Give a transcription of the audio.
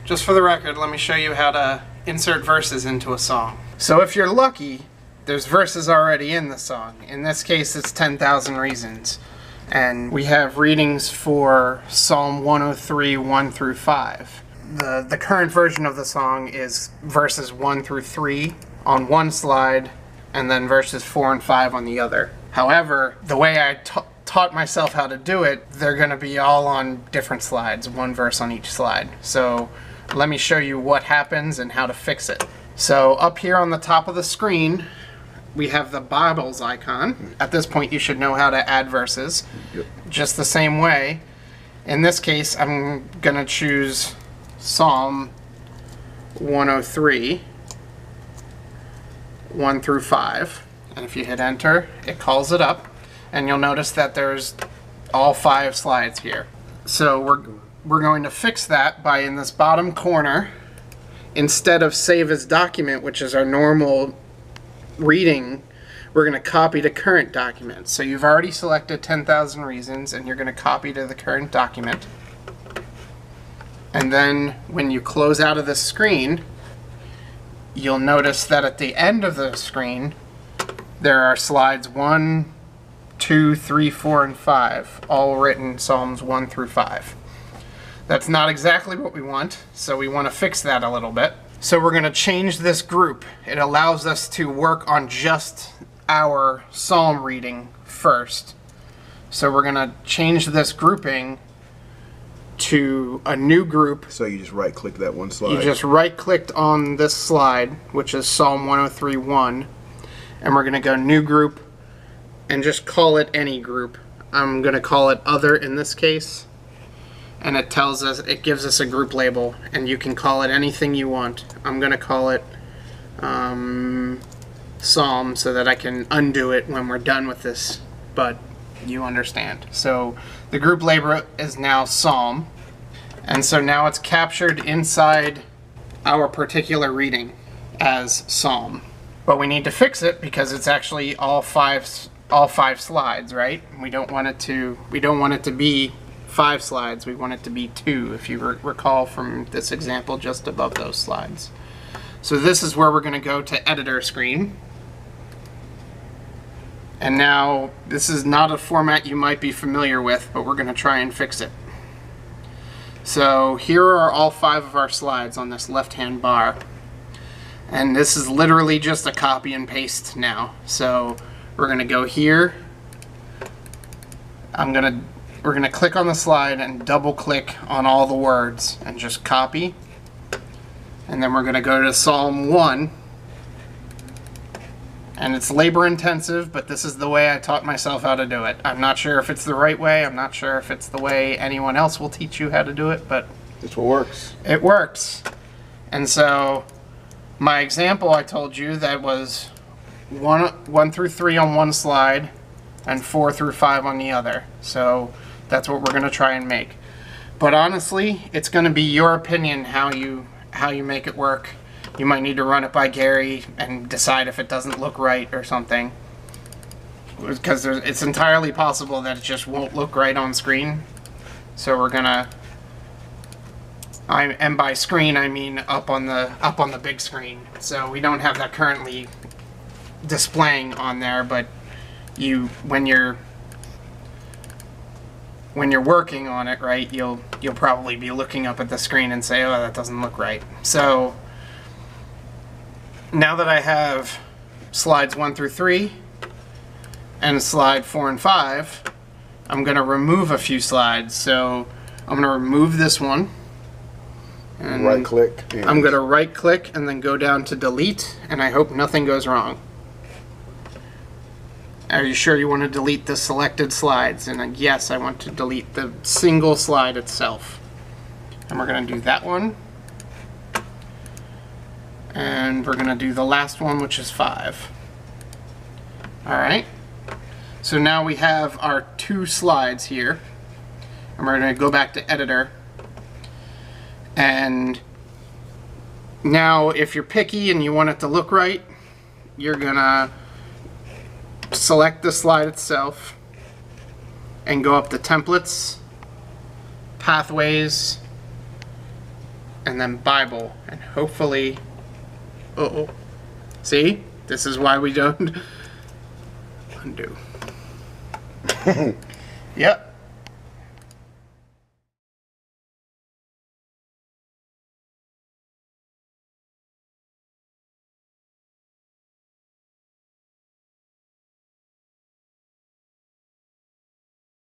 Just for the record, let me show you how to insert verses into a song. So if you're lucky, there's verses already in the song. In this case, it's 10,000 Reasons. And we have readings for Psalm 103, 1 through 5. The current version of the song is verses 1 through 3 on one slide, and then verses 4 and 5 on the other. However, the way I taught myself how to do it, they're going to be all on different slides, one verse on each slide. So let me show you what happens and how to fix it. So up here on the top of the screen, we have the Bibles icon. At this point, you should know how to add verses. Yep. Just the same way. In this case, I'm going to choose Psalm 103, 1 through 5. And if you hit enter, it calls it up. And you'll notice that there's all 5 slides here. So we're going to fix that by, in this bottom corner, instead of save as document, which is our normal reading, we're going to copy to current document. So you've already selected 10,000 Reasons, and you're going to copy to the current document. And then when you close out of the screen, you'll notice that at the end of the screen, there are slides 1, 2, 3, 4, and 5, all written Psalms 1 through 5. That's not exactly what we want, so we want to fix that a little bit. So we're going to change this group. It allows us to work on just our psalm reading first. So we're going to change this grouping to a new group. So you just right-click that one slide? You just right-clicked on this slide, which is Psalm 103:1, and we're going to go New Group and just call it any group. I'm going to call it Other in this case. And it tells us, it gives us a group label, and you can call it anything you want. I'm going to call it Psalm so that I can undo it when we're done with this, but you understand. So the group label is now Psalm, and so now it's captured inside our particular reading as Psalm. But we need to fix it because it's actually all five slides, right? We don't want it to be 5 slides, we want it to be 2, if you recall from this example just above those slides. So this is where we're going to go to editor screen. And now this is not a format you might be familiar with, but we're going to try and fix it. So here are all 5 of our slides on this left-hand bar. And this is literally just a copy and paste now. So we're going to go here. We're going to click on the slide and double click on all the words and just copy. And then we're going to go to Psalm 1. And it's labor intensive, but this is the way I taught myself how to do it. I'm not sure if it's the right way. I'm not sure if it's the way anyone else will teach you how to do it, but it's what works. It works. And so my example, I told you that was 1 through 3 on one slide and 4 through 5 on the other. So that's what we're going to try and make. But honestly, it's going to be your opinion how you make it work. You might need to run it by Gary and decide if it doesn't look right or something. Because it's entirely possible that it just won't look right on screen. So we're going to, and by screen I mean up on the big screen. So we don't have that currently displaying on there, but when you're working on it, right, you'll probably be looking up at the screen and say, oh, that doesn't look right. So now that I have slides 1 through 3 and slide 4 and 5, I'm going to remove a few slides. So I'm going to remove this one. And right click. I'm going to right click and then go down to delete, and I hope nothing goes wrong. Are you sure you want to delete the selected slides? And yes, I want to delete the single slide itself. And we're going to do that one. And we're going to do the last one, which is 5. Alright. So now we have our 2 slides here. And we're going to go back to editor. And now if you're picky and you want it to look right, you're going to select the slide itself and go up to Templates, Pathways, and then Bible, and hopefully, uh-oh, see? This is why we don't undo. Yep.